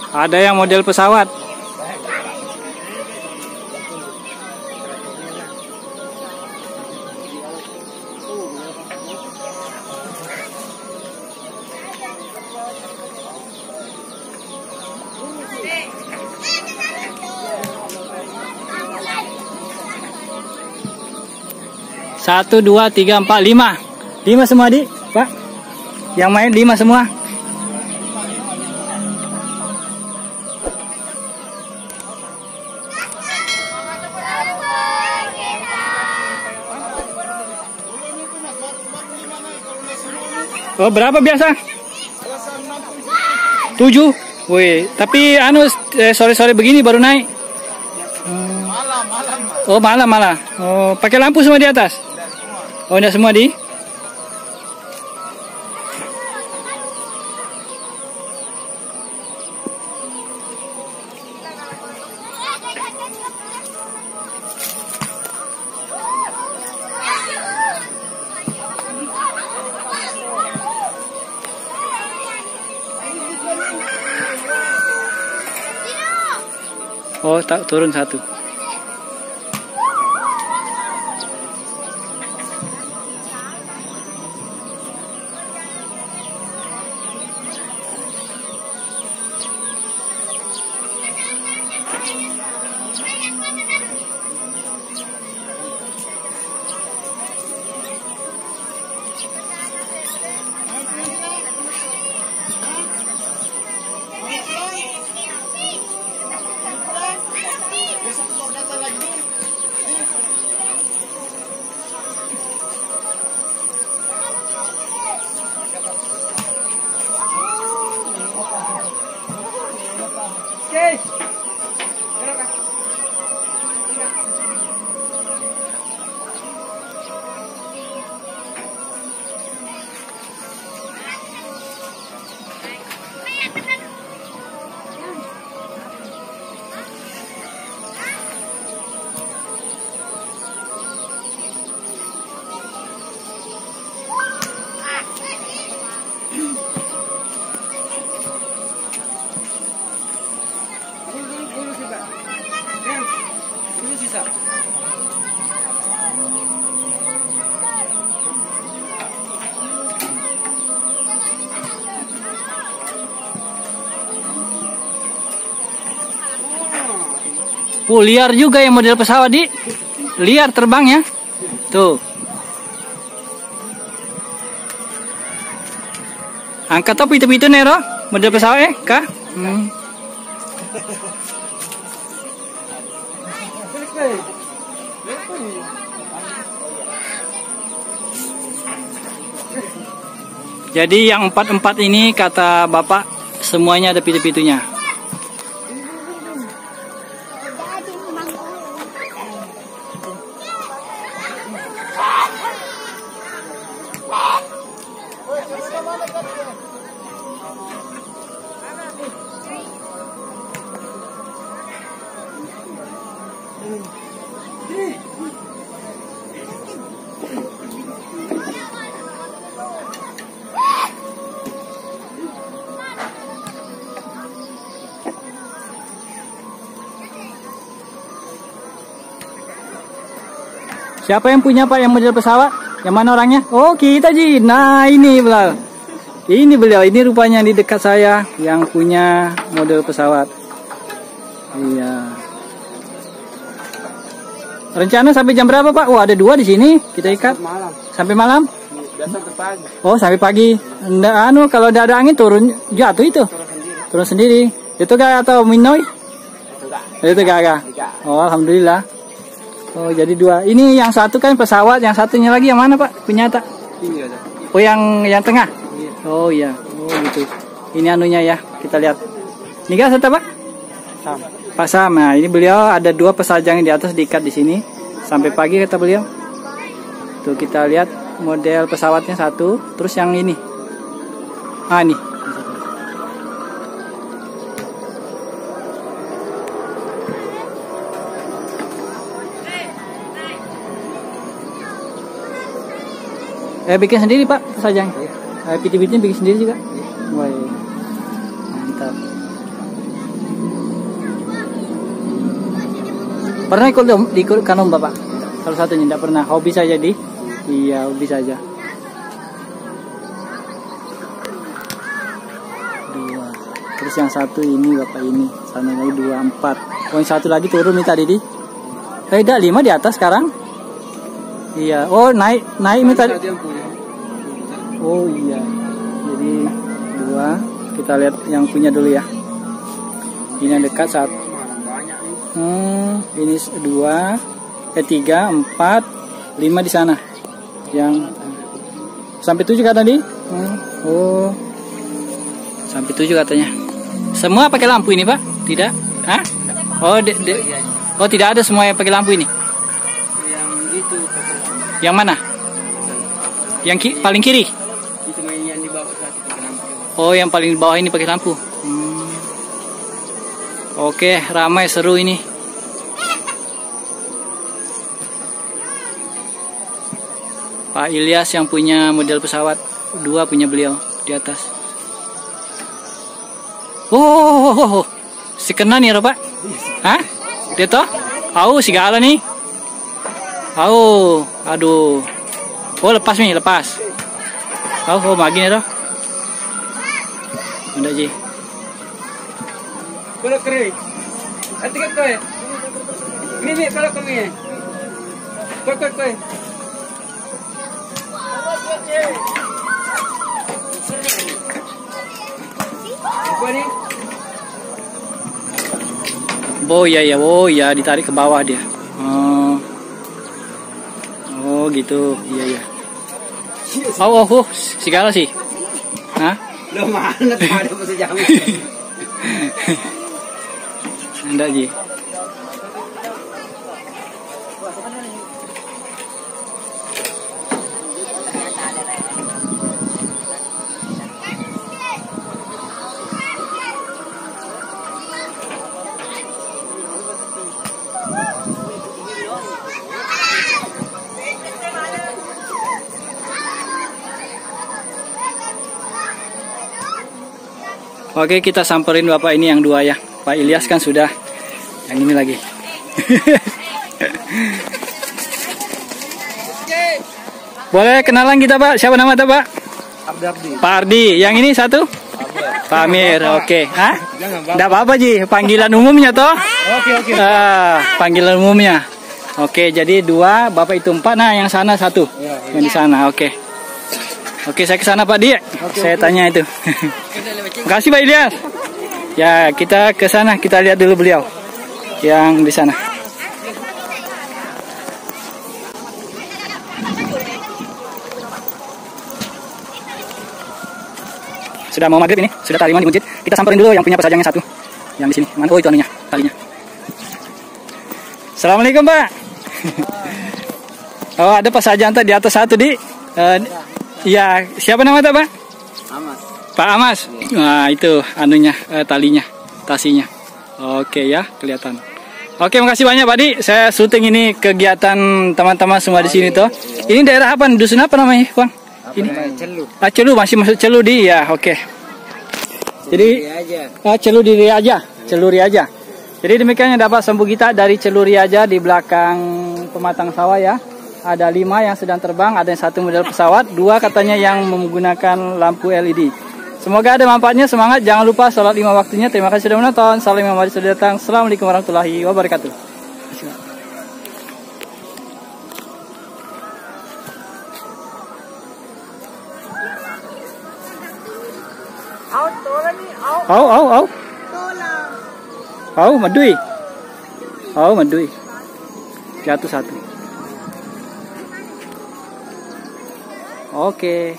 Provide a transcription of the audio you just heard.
Ada yang model pesawat. Satu, dua, tiga, empat, lima. Lima semua, Dik, Pak. Yang main 5 semua. Oh, berapa biasa? 7. Wih, tapi sore-sore begini baru naik. Oh, malam malah. Oh, pakai lampu semua di atas. Oh, enggak semua, Di. Oh, tak turun 1. Oh, liar juga yang model pesawat, Di. Liar terbangnya. Tuh. Angkat topi itu Nero, model pesawat Kak. Jadi yang 4 ini kata Bapak semuanya ada pitu-pitunya. Siapa yang punya, Pak, yang model pesawat? Yang mana orangnya? Oh, kita, Ji. Nah, ini beliau. Ini rupanya di dekat saya yang punya model pesawat. Iya. Rencana sampai jam berapa, Pak? Oh, ada 2 di sini. Kita ikat. Malam. Sampai malam? Sampai pagi. Oh, sampai pagi. Nggak, kalau ada angin turun jatuh itu. Turun sendiri. Itu gak atau minoi? Itu gak. Oh, alhamdulillah. Oh, jadi 2. Ini yang satu kan pesawat, yang satunya lagi yang mana, Pak? Punya tak? Ini ada. Oh, yang tengah. Iya. Oh, iya. Oh, gitu. Ini anunya ya. Kita lihat. Ini gak satu, Pak? Sama. Pak Sam. Nah, ini beliau ada 2 pesajang di atas diikat di sini sampai pagi kata beliau. Tuh kita lihat model pesawatnya 1, terus yang ini. Ah, ini. Bikin sendiri, Pak, pesajang. Piti-pitinya bikin sendiri juga. Wah, mantap. Pernah ikutkan lomba Pak? Salah satunya tidak pernah. Hobi saja di? Iya, hobi saja. 2. Terus yang satu ini Bapak ini. Sana lagi 2, 4. Oh, yang satu lagi turun nih tadi di? Tidak, 5 di atas sekarang. Iya. Oh, naik nih tadi. Oh iya. Jadi 2. Kita lihat yang punya dulu ya. Ini yang dekat 1. Ini 2, 3, 4, 5 di sana. Yang sampai 7 kata tadi? Oh. Sampai 7 katanya. Semua pakai lampu ini, Pak? Tidak? Hah? Oh, oh tidak ada semua yang pakai lampu ini. Yang itu pakai lampu. Yang mana? Yang paling kiri? Itu yang di bawah satu pakai lampu. Oh, yang paling bawah ini pakai lampu. Oke, ramai seru ini. Pak Ilyas yang punya model pesawat 2 punya beliau di atas. Oh, si kena nih Pak? Hah? Dia toh? Segala nih. Aduh. Oh, lepas nih, lepas. Magi nih toh. Udah Ji. Kalau kering. Atikat kowe. Ini kalau kami. Kowe. Oh ya, ditarik ke bawah dia. Oh gitu, iya. Segala sih. Hah? Lo mana ada masa jamu. Enggak Ji. Oke, kita samperin Bapak ini yang 2 ya. Pak Ilyas kan sudah. Yang ini lagi. Boleh kenalan kita Pak? Siapa nama Pak? Abdi. Pak Ardi. Yang ini satu? Pak Amir. Oke. Hah? Tidak apa-apa Ji. Panggilan umumnya toh? Oke. Panggilan umumnya. Oke, jadi 2, Bapak itu 4. Nah, yang sana 1. Yang di sana. Oke, saya ke sana Pak Di. Saya tanya itu. Terima kasih Pak Ilyas. Ya, kita ke sana, kita lihat dulu beliau yang di sana. Sudah mau maghrib ini, sudah taliman di masjid. Kita samperin dulu yang punya pesajang yang 1. Yang di sini. Mana? Oh, itu anunya, talinya. Assalamualaikum Pak. Oh, ada pesajang di atas 1 di. Ya, siapa nama Pak? Amas. Pak Amas. Nah, itu anunya, talinya, tasinya. Oke ya, kelihatan. Oke, makasih banyak Pak Di. Saya syuting ini kegiatan teman-teman semua di sini toh. Ini daerah apa? Dusun apa namanya, Bang? Ini Celu. Celu, masih masuk Celu di ya. Oke. Jadi Celu di Riaja, Celu Riaja. Jadi demikian yang dapat Sembu kita dari Celu Riaja di belakang pematang sawah ya. Ada 5 yang sedang terbang, ada yang 1 model pesawat, 2 katanya yang menggunakan lampu LED. Semoga ada manfaatnya, semangat, jangan lupa sholat 5 waktunya. Terima kasih sudah menonton, salam Imam Mahdi sudah datang. Assalamualaikum warahmatullahi wabarakatuh. Madui. Jatuh 1. Oke.